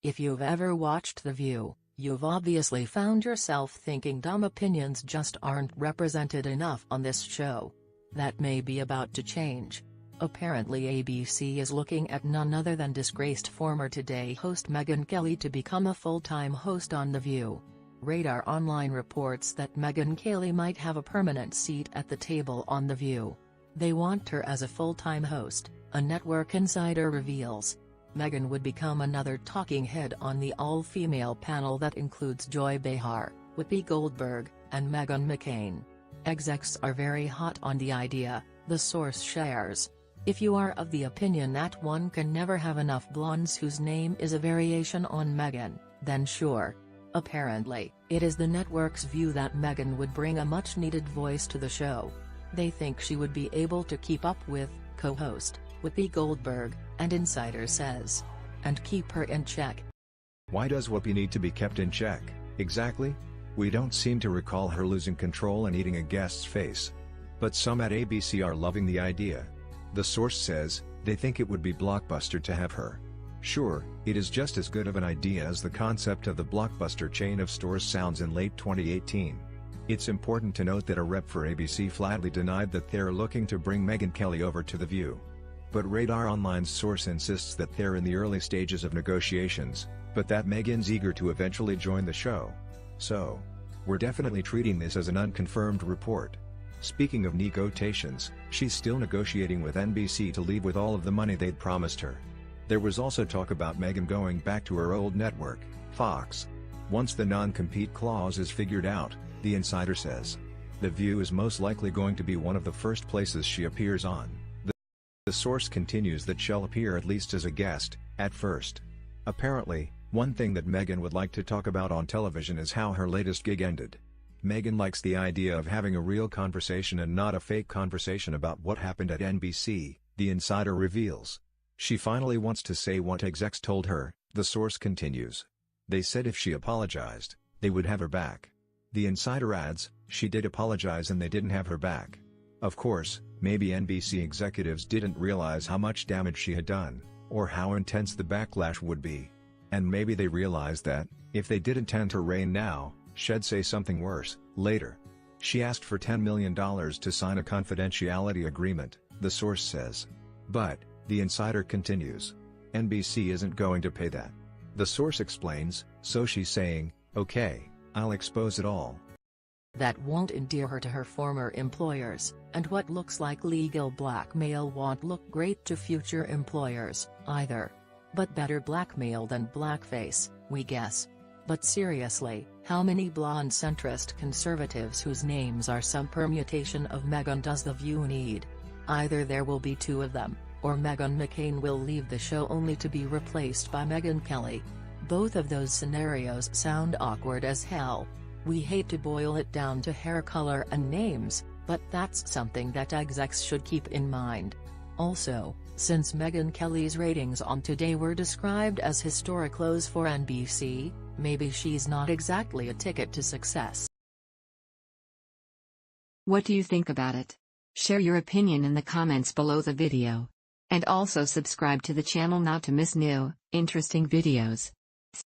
If you've ever watched The View, you've obviously found yourself thinking dumb opinions just aren't represented enough on this show. That may be about to change. Apparently ABC is looking at none other than disgraced former Today host Megyn Kelly to become a full-time host on The View. RadarOnline reports that Megyn Kelly might have a permanent seat at the table on The View. They want her as a full-time host, a network insider reveals. Megyn would become another talking head on the all-female panel that includes Joy Behar, Whoopi Goldberg, and Meghan McCain. Execs are very hot on the idea, the source shares. If you are of the opinion that one can never have enough blondes whose name is a variation on Megyn, then sure. Apparently, it is the network's view that Megyn would bring a much-needed voice to the show. They think she would be able to keep up with co-host Whoopi Goldberg, and Insider says, and keep her in check. Why does Whoopi need to be kept in check, exactly? We don't seem to recall her losing control and eating a guest's face. But some at ABC are loving the idea. The source says, they think it would be Blockbuster to have her. Sure, it is just as good of an idea as the concept of the Blockbuster chain of stores sounds in late 2018. It's important to note that a rep for ABC flatly denied that they're looking to bring Megyn Kelly over to The View. But RadarOnline's source insists that they're in the early stages of negotiations, but that Megyn's eager to eventually join the show. So, we're definitely treating this as an unconfirmed report. Speaking of negotations, she's still negotiating with NBC to leave with all of the money they'd promised her. There was also talk about Megyn going back to her old network, Fox. Once the non-compete clause is figured out, the insider says, The View is most likely going to be one of the first places she appears on. The source continues that she'll appear at least as a guest, at first. Apparently, one thing that Megyn would like to talk about on television is how her latest gig ended. Megyn likes the idea of having a real conversation and not a fake conversation about what happened at NBC, the insider reveals. She finally wants to say what execs told her, the source continues. They said if she apologized, they would have her back. The insider adds, she did apologize and they didn't have her back. Of course, maybe NBC executives didn't realize how much damage she had done, or how intense the backlash would be. And maybe they realized that, if they didn't tend her reign now, she'd say something worse, later. She asked for $10 million to sign a confidentiality agreement, the source says. But, the insider continues, NBC isn't going to pay that. The source explains, so she's saying, okay, I'll expose it all. That won't endear her to her former employers, and what looks like legal blackmail won't look great to future employers, either. But better blackmail than blackface, we guess. But seriously, how many blonde centrist conservatives whose names are some permutation of Megyn does The View need? Either there will be two of them, or Meghan McCain will leave the show only to be replaced by Megyn Kelly. Both of those scenarios sound awkward as hell. We hate to boil it down to hair color and names, but that's something that execs should keep in mind. Also, since Megyn Kelly's ratings on Today were described as historic lows for NBC, maybe she's not exactly a ticket to success. What do you think about it? Share your opinion in the comments below the video. And also subscribe to the channel not to miss new, interesting videos.